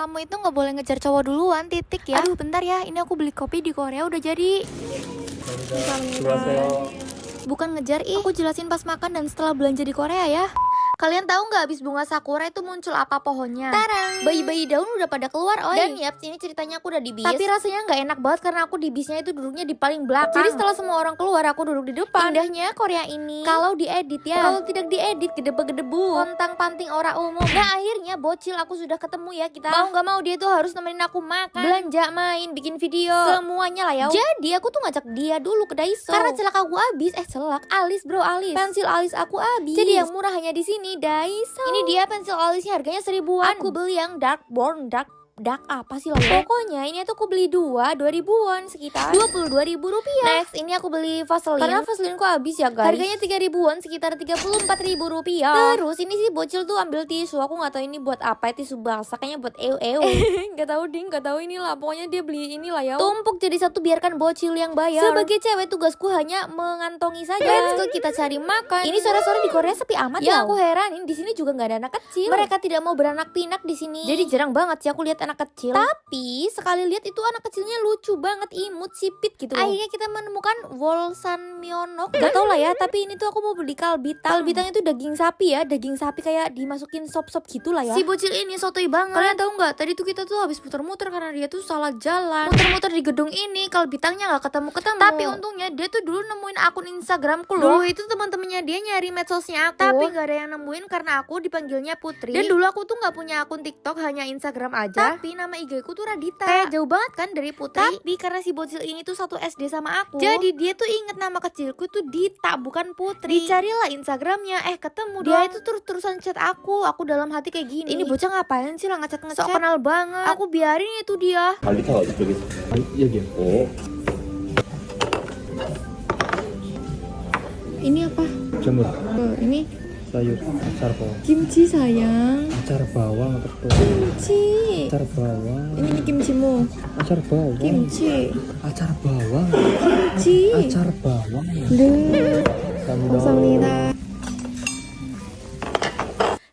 Kamu itu nggak boleh ngejar cowok duluan, titik ya. Aduh bentar ya, ini aku beli kopi di Korea udah jadi. Bukan ngejar, aku jelasin pas makan dan setelah belanja di Korea ya. Kalian tahu nggak abis bunga sakura itu muncul apa pohonnya? Tarang! Bayi-bayi daun udah pada keluar, oi. Dan yap, ini ceritanya aku udah di bis. Tapi rasanya nggak enak banget karena aku di bisnya itu duduknya di paling belakang. Jadi setelah semua orang keluar, aku duduk di depan. Indahnya Korea ini, kalau diedit ya. Kalau tidak diedit, gedebe-gedebu. Kontang panting ora umum. Nah akhirnya bocil aku sudah ketemu ya kita. Mau nggak mau dia tuh harus nemenin aku makan, belanja, main, bikin video, semuanya lah ya. Jadi aku tuh ngajak dia dulu ke Daiso. Karena celak aku habis, alis bro, alis. Pensil alis aku habis. Jadi yang murah hanya di sini. Daiso. Ini dia pensil alisnya harganya 1000-an. Aku beli yang dark apa sih lah ya? Pokoknya ini tuh aku beli 2.000-an sekitar 22.000 rupiah. Next ini aku beli Vaseline karena Vaseline ku habis ya guys. Harganya 3.000-an sekitar 34.000 rupiah. Terus ini sih bocil tuh ambil tisu. Aku nggak tahu ini buat apa, tisu basah kayaknya buat nggak tahu ding, nggak tahu inilah. Pokoknya dia beli inilah ya. Tumpuk jadi satu, biarkan bocil yang bayar. Sebagai cewek tugasku hanya mengantongi saja. Let's go kita cari makan. Ini sore-sore di Korea sepi amat ya. Aku heranin di sini juga nggak ada anak kecil. Mereka tidak mau beranak pinak di sini. Jadi jarang banget sih aku lihat anak kecil. Tapi sekali lihat itu anak kecilnya lucu banget, imut, sipit gitu loh. Akhirnya kita menemukan Wolsan Myeonok. Gak tau lah ya, tapi ini tuh aku mau beli kalbitang. Kalbitang itu daging sapi ya, daging sapi kayak dimasukin sop-sop gitu lah ya. Si bocil ini sotoy banget. Kalian tahu nggak? Tadi tuh kita tuh habis muter-muter karena dia tuh salah jalan. Muter-muter di gedung ini, kalbitangnya nggak ketemu-ketemu. Tapi untungnya dia tuh dulu nemuin akun Instagramku loh. Dulu itu teman-temannya dia nyari medsosnya aku. Tapi nggak ada yang nemuin karena aku dipanggilnya Putri. Dan dulu aku tuh nggak punya akun TikTok, hanya Instagram aja. Tapi nama IG ku tuh Radita. Kayak jauh banget kan dari Putri. Tapi karena si bocil ini tuh satu SD sama aku, jadi dia tuh inget nama kecilku tuh Dita, bukan Putri. Dicarilah Instagramnya, ketemu dia itu terus-terusan chat aku. Aku dalam hati kayak gini, ini bocah ngapain sih lah ngechat-ngechat, sok kenal banget. Aku biarin itu dia. Radita 어디 저기 여기요. Ini apa? Jamur, Ini sayur, acar bawang. kimchi sayang. Acar bawang atau Kimchi. acar bawang. Ini kimchimu. Acar bawang. Kimchi. Acar bawang. Kimchi. Acar bawang. 네. 감사합니다.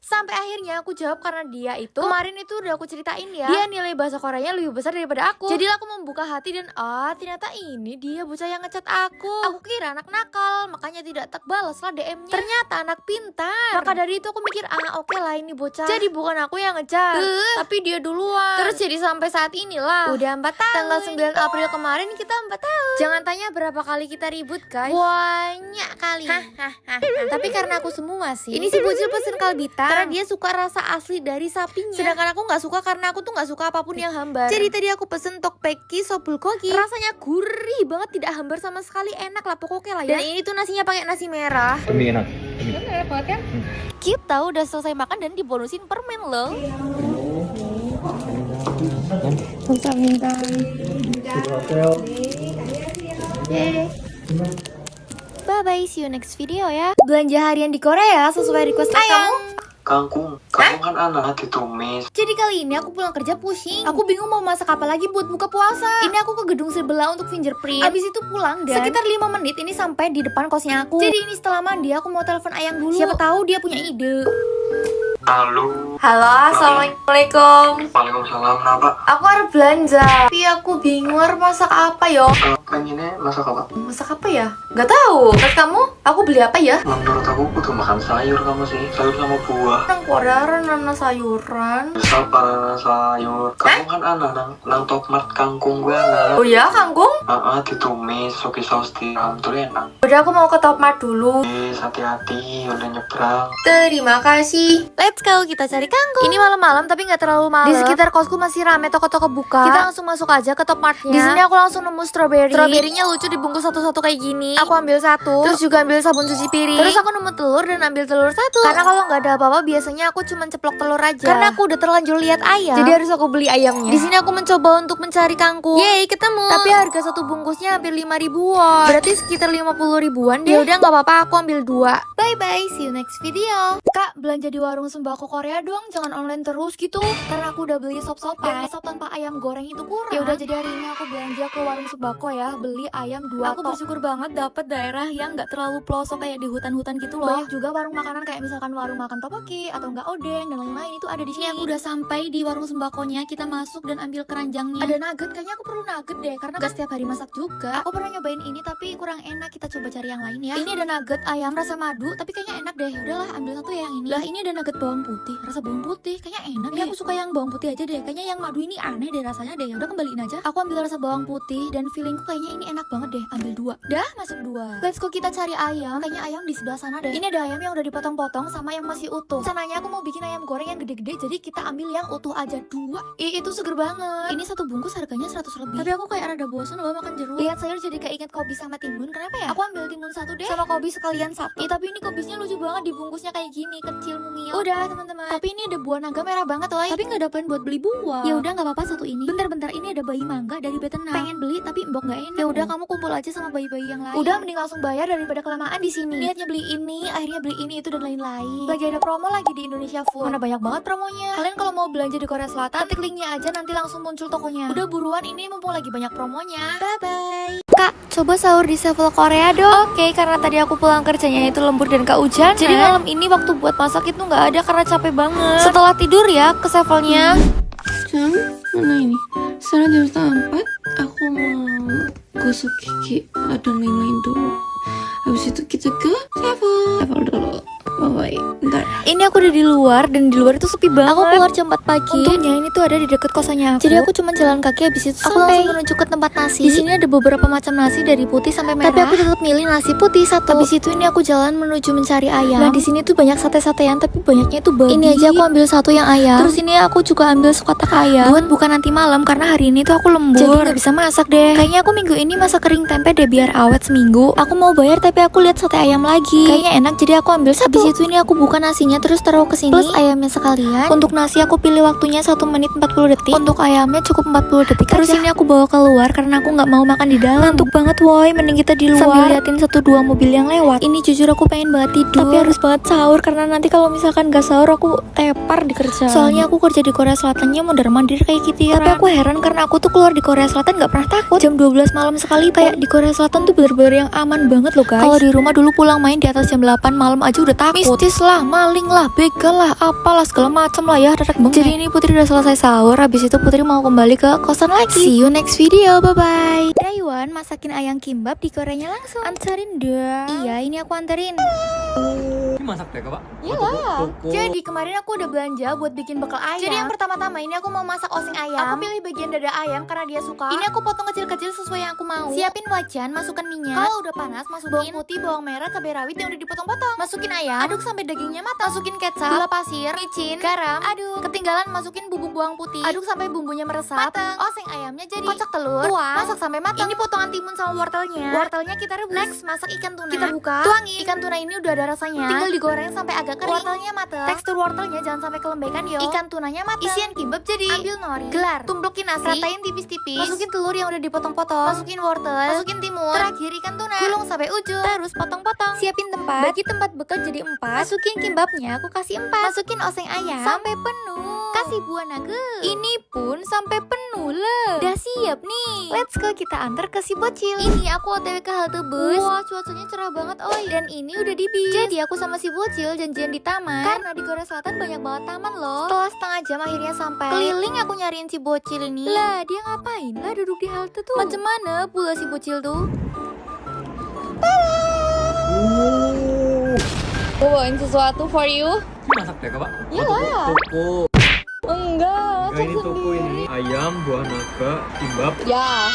Sampai akhirnya aku jawab karena dia itu kemarin itu udah aku ceritain ya, dia nilai bahasa Koreanya lebih besar daripada aku. Jadi aku membuka hati dan ternyata ini dia bocah yang ngechat aku. Aku kira anak nakal, makanya tidak terbalas lah DM-nya. Ternyata anak pintar. Maka dari itu aku mikir oke lah ini bocah. Jadi bukan aku yang ngechat, tapi dia duluan. Terus jadi sampai saat inilah udah 4 tahun. Tanggal 9 April kemarin kita 4 tahun. Jangan tanya berapa kali kita ribut guys, banyak kali. Tapi karena aku semua sih. Ini si bocil pesen kalbitang karena dia suka rasa asli dari sapinya. Sedangkan aku nggak suka karena aku tuh nggak suka apapun yang hambar. Jadi tadi aku pesen tteokbokki sop bulgogi. Rasanya gurih banget, tidak hambar sama sekali, enak lah pokoknya lah ya. Dan ini tuh nasinya pakai nasi merah. Demi enak. Enak banget kan? Kita udah selesai makan dan dibonusin permen loh. 감사합니다. Bye bye, see you next video ya. Belanja harian di Korea sesuai request kamu. Kangkung kan anak ditumis. Jadi kali ini aku pulang kerja pusing. Aku bingung mau masak apa lagi buat buka puasa. Ini aku ke gedung sebelah untuk fingerprint. Abis itu pulang dan sekitar 5 menit ini sampai di depan kosnya aku. Jadi ini setelah mandi aku mau telepon ayang dulu. Siapa tahu dia punya ide. Halo. Halo, assalamualaikum. Waalaikumsalam. Kenapa? Aku harus belanja. Tapi aku bingung harus masak apa yo. Pengennya masak apa? Masak apa ya? Gak tahu. Terus kamu? Aku beli apa ya? Menurut aku kudu makan sayur kamu sih. Sayur sama buah. Nang Korea nana sayuran. Sabar sayur. Kamu kan anak nang tokmat kangkung gue anak. Oh ya, kangkung? Ditumis, soki saus tiram tuh enak. Udah aku mau ke Topmart dulu. Hati-hati udah nyebrang. Terima kasih. Let's go kita cari kangkung. Ini malam-malam tapi nggak terlalu malam. Di sekitar kosku masih rame toko-toko buka. Kita langsung masuk aja ke Topmartnya. Di sini aku langsung nemu strawberry. Strawberrynya lucu dibungkus satu-satu kayak gini. Aku ambil satu. Terus juga ambil sabun cuci piring. Terus aku nemu telur dan ambil telur satu. Karena kalau nggak ada apa-apa biasanya aku cuma ceplok telur aja. Karena aku udah terlanjur lihat ayam. Jadi harus aku beli ayamnya. Di sini aku mencoba untuk mencari kangkung. Yeay, ketemu. Tapi harga satu bungkusnya hampir 5.000 won. Berarti sekitar 50 ribuan deh. Ya udah nggak apa-apa, aku ambil 2. Bye. Bye-bye, see you next video. Kak, belanja di warung sembako Korea dong, jangan online terus gitu. Karena aku udah beli sop-sopan dan sop tanpa ayam goreng itu kurang. Ya udah, jadi hari ini aku belanja ke warung sembako ya, beli ayam 2 tok. Aku bersyukur banget dapet daerah yang nggak terlalu pelosok kayak di hutan-hutan gitu loh. Banyak juga warung makanan kayak misalkan warung makan topoki atau enggak odeng dan lain-lain itu ada di sini. Aku udah sampai di warung sembakonya, kita masuk dan ambil keranjangnya. Ada nugget, kayaknya aku perlu nugget deh karena gak setiap hari masak juga. Aku pernah nyobain ini tapi kurang enak, kita coba cari yang lain ya. Ini ada nugget ayam rasa madu tapi kayaknya enak deh. Udahlah, ambil satu yang ini. Lah, ini ada nugget bawang putih, rasa bawang putih kayaknya enak. Ini aku suka yang bawang putih aja deh. Kayaknya yang madu ini aneh deh rasanya deh. Udah, kembaliin aja. Aku ambil rasa bawang putih dan feelingku kayaknya ini enak banget deh. Ambil 2. Dah, masuk 2. Let's go, kita cari ayam. Kayaknya ayam di sebelah sana deh. Ini ada ayam yang udah dipotong-potong sama yang masih utuh. Sananya aku mau bikin ayam goreng yang gede-gede, jadi kita ambil yang utuh aja 2. Itu seger banget. Ini satu bungkus harganya 100 lebih. Tapi aku kayak rada bosan loh makan jeruk. Lihat sayur jadi keinget kobis sama timun. Kenapa ya? Aku ambil timun 1 deh, sama kobis sekalian 1. Tapi ini kobisnya lucu banget, dibungkusnya kayak gini, kecil mungil. Udah teman-teman. Tapi ini ada buah naga merah banget woy. Tapi nggak ada plan buat beli buah. Ya udah, nggak apa-apa satu ini. Bentar-bentar, ini ada bayi mangga dari Vietnam. Pengen beli tapi mbok nggak enak. Ya udah, kamu kumpul aja sama bayi-bayi yang lain. Udah, mending langsung bayar daripada kelamaan di sini. Niatnya beli ini, akhirnya beli ini itu dan lain-lain. Lagi ada promo lagi di Indonesia Food. Mana banyak banget promonya. Kalian kalau mau belanja di Korea Selatan, ketik linknya aja, nanti langsung muncul tokonya. Udah buruan, ini mumpung lagi banyak promonya. Bye bye. Kak, coba sahur di Sevel Korea dong. Oke, karena tadi aku pulang kerjanya itu lembur dan kehujanan, jadi malam ini waktu buat masak itu nggak ada karena capek banget. Setelah tidur ya ke Sevelnya. Jam mana ini? Sekarang jam setengah 4. Aku mau gosok gigi dan lain-lain dulu. Habis itu kita ke Sevel dulu. Bye-bye. Bentar. Ini aku udah di luar dan di luar itu sepi banget. Aku keluar jam 4 pagi. Untungnya ini tuh ada di deket kosannya aku. Jadi aku cuma jalan kaki, habis itu aku langsung menuju ke tempat nasi. Di sini ada beberapa macam nasi dari putih sampai merah. Tapi aku tetap milih nasi putih 1. Habis itu ini aku jalan menuju mencari ayam. Nah, di sini tuh banyak sate-satean tapi banyaknya itu babi. Ini aja aku ambil 1 yang ayam. Terus ini aku juga ambil sekotak ayam. Buat bukan nanti malam karena hari ini tuh aku lembur. Jadi nggak bisa masak deh. Kayaknya aku minggu ini masak kering tempe deh biar awet seminggu. Aku mau bayar tapi aku lihat sate ayam lagi. Kayaknya enak jadi aku ambil 1. Habis itu ini aku buka nasinya terus taruh ke sini plus ayamnya sekalian. Untuk nasi aku pilih waktunya 1 menit 40 detik. Untuk ayamnya cukup 40 detik. Terus ini aku bawa keluar karena aku nggak mau makan di dalam. Ngantuk banget woi, mending kita di luar sambil liatin 1-2 mobil yang lewat. Ini jujur aku pengen banget tidur, tapi harus banget sahur karena nanti kalau misalkan gak sahur aku tepar di kerjaan. Soalnya aku kerja di Korea Selatannya mondar mandir kayak gitu ya. Tapi aku heran karena aku tuh keluar di Korea Selatan nggak pernah takut. Jam 12 malam sekali kayak di Korea Selatan tuh bener-bener yang aman banget loh guys. Kalau di rumah dulu pulang main di atas jam 8 malam aja udah takut. Mistis lah, maling lah, begal lah, apalah segala macam lah ya. Jadi ini Putri udah selesai sahur, habis itu Putri mau kembali ke kosan lagi. See you next video, bye bye. Daywan masakin ayam kimbap di Koreanya langsung. Anterin dong. Iya, ini aku anterin. Ini masak teh Pak? Iyalah. Jadi kemarin aku udah belanja buat bikin bekal ayam. Jadi yang pertama-tama ini aku mau masak oseng ayam. Aku pilih bagian dada ayam karena dia suka. Ini aku potong kecil-kecil sesuai yang aku mau. Siapin wajan, masukkan minyak. Kalau udah panas, masukin bawang putih, bawang merah, cabai rawit yang udah dipotong-potong. Masukin ayam, aduk sampai dagingnya matang. Masukin kecap, gula pasir, micin, garam, aduk. Ketinggalan masukin bubuk bawang putih. Aduk sampai bumbunya meresap. Mateng. Oseng ayamnya jadi. Kocok telur, tuang, masak sampai matang. Ini potongan timun sama wortelnya. Wortelnya kita rebus. Next, masak ikan tuna. Kita buka, tuangin. Ikan tuna ini udah ada rasanya. Tinggal digoreng sampai agak kering. Wortelnya mateng. Tekstur wortelnya jangan sampai kelembekan yo. Ikan tunanya mateng. Isian kimbap jadi. Ambil nori, gelar, tumbrokin nasi, ratain tipis-tipis. Masukin telur yang udah dipotong-potong. Masukin wortel, masukin timun. Terakhir ikan tuna. Gulung sampai ujung. Terus potong-potong. Siapin tempat. Bagi tempat bekal jadi 4. Masukin kimbapnya, aku kasih 4. Masukin oseng ayam sampai penuh. Kasih buah naga. Ini pun sampai penuh lah. Udah siap nih. Let's go, kita antar ke si bocil. Ini aku OTW ke halte bus. Wah, cuacanya cerah banget oi. Dan ini udah di bis. Jadi aku sama si bocil janjian di taman. Karena di Korea Selatan banyak banget taman loh. Setelah setengah jam akhirnya sampai. Keliling aku nyariin si bocil ini. Lah, dia ngapain lah duduk di halte tuh? Macam mana pula si bocil tuh? Gue bawain sesuatu for you. Ini masak teh Pak? Iyalah. Toko. Enggak, Ini toko ini ayam, buah naga, kimbap. Ya,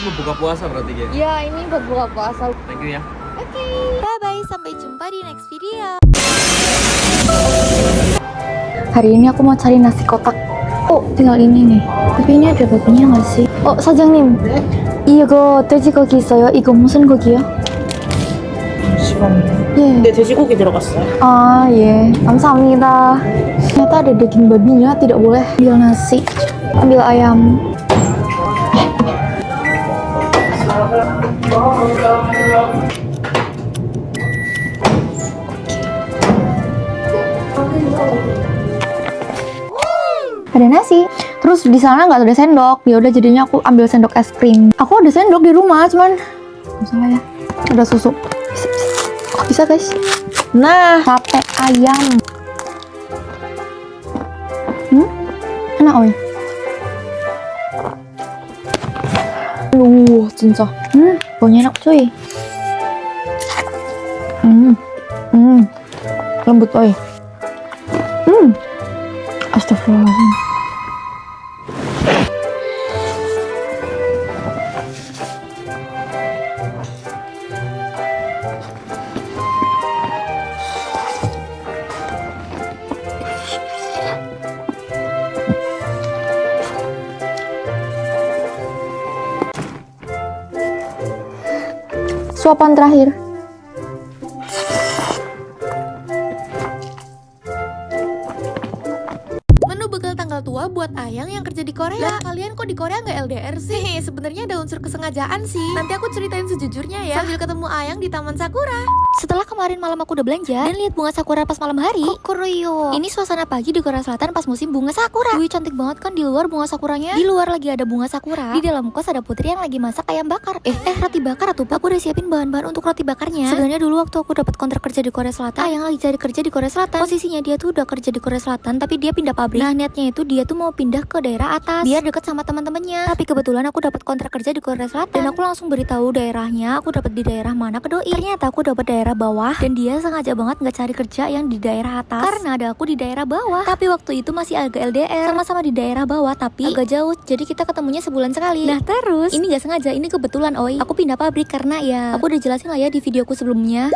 Mau buka puasa berarti ya? ya ini buat buka puasa. Thank you ya. Oke, bye-bye, sampai jumpa di next video. Hari ini aku mau cari nasi kotak. Oh, tinggal ini nih. Tapi ini ada babinya nggak sih? Oh, 사장님. 이거 돼지고기 있어요? 이거 무슨 고기요? 시방. 예. 근데 돼지고기 들어갔어요. Ah, 예. 감사합니다. Ternyata ada daging babinya, tidak boleh ambil nasi. Ambil ayam. Ada nasi. Terus di sana nggak ada sendok. Ya udah jadinya aku ambil sendok es krim. Aku ada sendok di rumah, cuman nggak salah ya. Ada susu. Bisa guys. Nah, sate ayam. Enak oi. Cinta. Baunya enak cuy. Lembut oi. Astagfirullahaladzim. Suapan terakhir. Menu bekal tanggal tua buat Ayang yang kerja di Korea. Lah, kalian kok di Korea nggak LDR sih? Sebenarnya ada unsur kesengajaan sih. Nanti aku ceritain sejujurnya ya. Sambil ketemu Ayang di Taman Sakura. Setelah kemarin malam aku udah belanja dan lihat bunga sakura pas malam hari. Kuruyo. Ini suasana pagi di Korea Selatan pas musim bunga sakura. Wih, cantik banget kan di luar bunga sakuranya. Di luar lagi ada bunga sakura. Di dalam kos ada putri yang lagi masak ayam bakar. Roti bakar atau aku udah siapin bahan-bahan untuk roti bakarnya. Sebenarnya dulu waktu aku dapat kontrak kerja di Korea Selatan, Ayang lagi cari kerja di Korea Selatan. Posisinya dia tuh udah kerja di Korea Selatan, tapi dia pindah pabrik. Nah, niatnya itu dia tuh mau pindah ke daerah atas biar deket sama teman-temannya. Tapi kebetulan aku dapat kontrak kerja di Korea Selatan dan aku langsung beritahu daerahnya aku dapat di daerah mana ke doi. Ternyata aku dapat daerah bawah dan dia sengaja banget nggak cari kerja yang di daerah atas karena ada aku di daerah bawah. Tapi waktu itu masih agak LDR, sama-sama di daerah bawah tapi agak jauh. Jadi kita ketemunya sebulan sekali. Nah terus ini nggak sengaja, ini kebetulan oi. Aku pindah pabrik karena ya aku udah jelasin lah ya di videoku sebelumnya.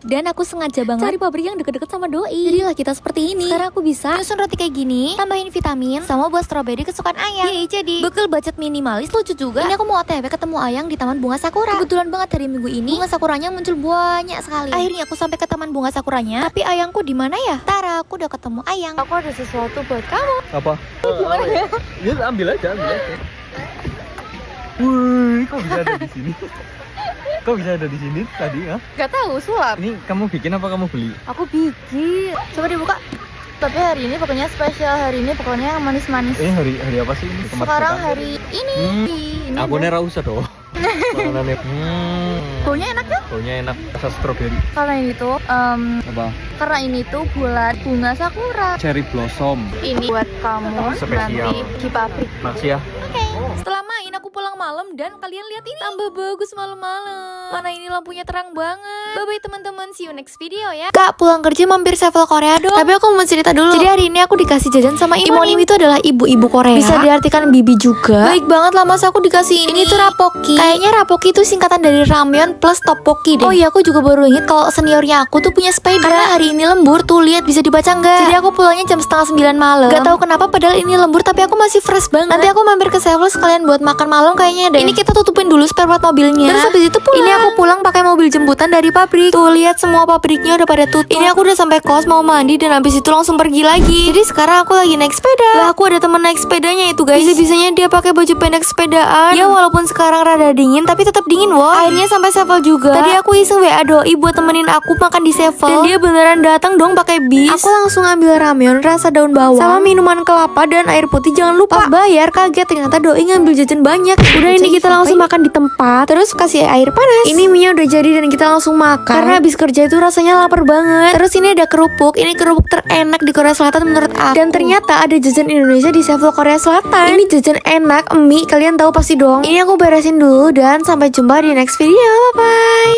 Dan aku sengaja banget cari pabrik yang deket-deket sama doi. Jadilah kita seperti ini. Sekarang aku bisa nyusun roti kayak gini, tambahin vitamin, sama buat strawberry kesukaan Ayang. Jadi bekal budget minimalis, lucu juga. Ini aku mau OTW ketemu Ayang di Taman Bunga Sakura. Kebetulan banget hari Minggu ini bunga sakuranya muncul banyak sekali. Akhirnya aku sampai ke Taman Bunga Sakuranya. Tapi Ayangku di mana ya? Tara, aku udah ketemu Ayang. Aku ada sesuatu buat kamu. Apa? Gimana ya? Ya ambil aja. Wih, kok bisa ada di sini? Kok bisa ada di sini tadi ya? Gak tahu, sulap. Ini kamu bikin apa kamu beli? Aku bikin. Coba dibuka. Tapi hari ini pokoknya spesial, hari ini pokoknya yang manis-manis. Hari apa sih ini? Sekarang hari ini. Ini aku nera usah dong. Baunya enak ya? Baunya enak, rasa strawberry. Karena ini tuh Apa? karena ini tuh bulan bunga sakura. Cherry blossom. Ini buat kamu Spesial. nanti di pabrik. Makasih ya. Setelah main aku pulang malam dan kalian lihat ini tambah bagus malam-malam. Mana ini lampunya terang banget. Bye bye teman-teman, see you next video ya. Kak, pulang kerja mampir Sevel Korea dong. Tapi aku mau cerita dulu. Jadi hari ini aku dikasih jajan sama Imonim. Itu adalah ibu-ibu Korea. Bisa diartikan bibi juga. Baik banget lah mas aku dikasih ini. Ini tuh rapoki. Kayaknya rapoki itu singkatan dari ramyeon plus tteokbokki deh. Oh iya, aku juga baru inget kalau seniornya aku tuh punya sepeda. Karena hari ini lembur tuh, lihat bisa dibaca nggak? Jadi aku pulangnya jam 8:30 malam. Gak tahu kenapa padahal ini lembur tapi aku masih fresh banget. Nanti aku mampir ke Sevel sekalian buat makan malam kayaknya deh. Ini kita tutupin dulu spare part mobilnya. Terus habis itu pulang. Ini aku pulang pakai mobil jemputan dari pabrik. Tuh lihat semua pabriknya udah pada tutup. Ini aku udah sampai kos mau mandi dan habis itu langsung pergi lagi. Jadi sekarang aku lagi naik sepeda. Lah aku ada temen naik sepedanya itu guys. Bisa-bisanya dia pakai baju pendek sepedaan. Ya walaupun sekarang rada dingin tapi tetap dingin wah. Akhirnya sampai Sevel juga. Tadi aku iseng WA doi buat temenin aku makan di Sevel. Dan dia beneran datang dong pakai bis. Aku langsung ambil ramyeon rasa daun bawang sama minuman kelapa dan air putih jangan lupa. Pas bayar kaget ternyata doi ngambil jajan banyak. Udah ini kita langsung makan di tempat. Terus kasih air panas. Ini mie udah jadi dan kita langsung makan. Karena habis kerja itu rasanya lapar banget. Terus ini ada kerupuk. Ini kerupuk terenak di Korea Selatan menurut aku. Dan ternyata ada jajan Indonesia di Sevel Korea Selatan. Ini jajan enak, mie. Kalian tahu pasti dong. Ini aku beresin dulu dan sampai jumpa di next video. Bye bye.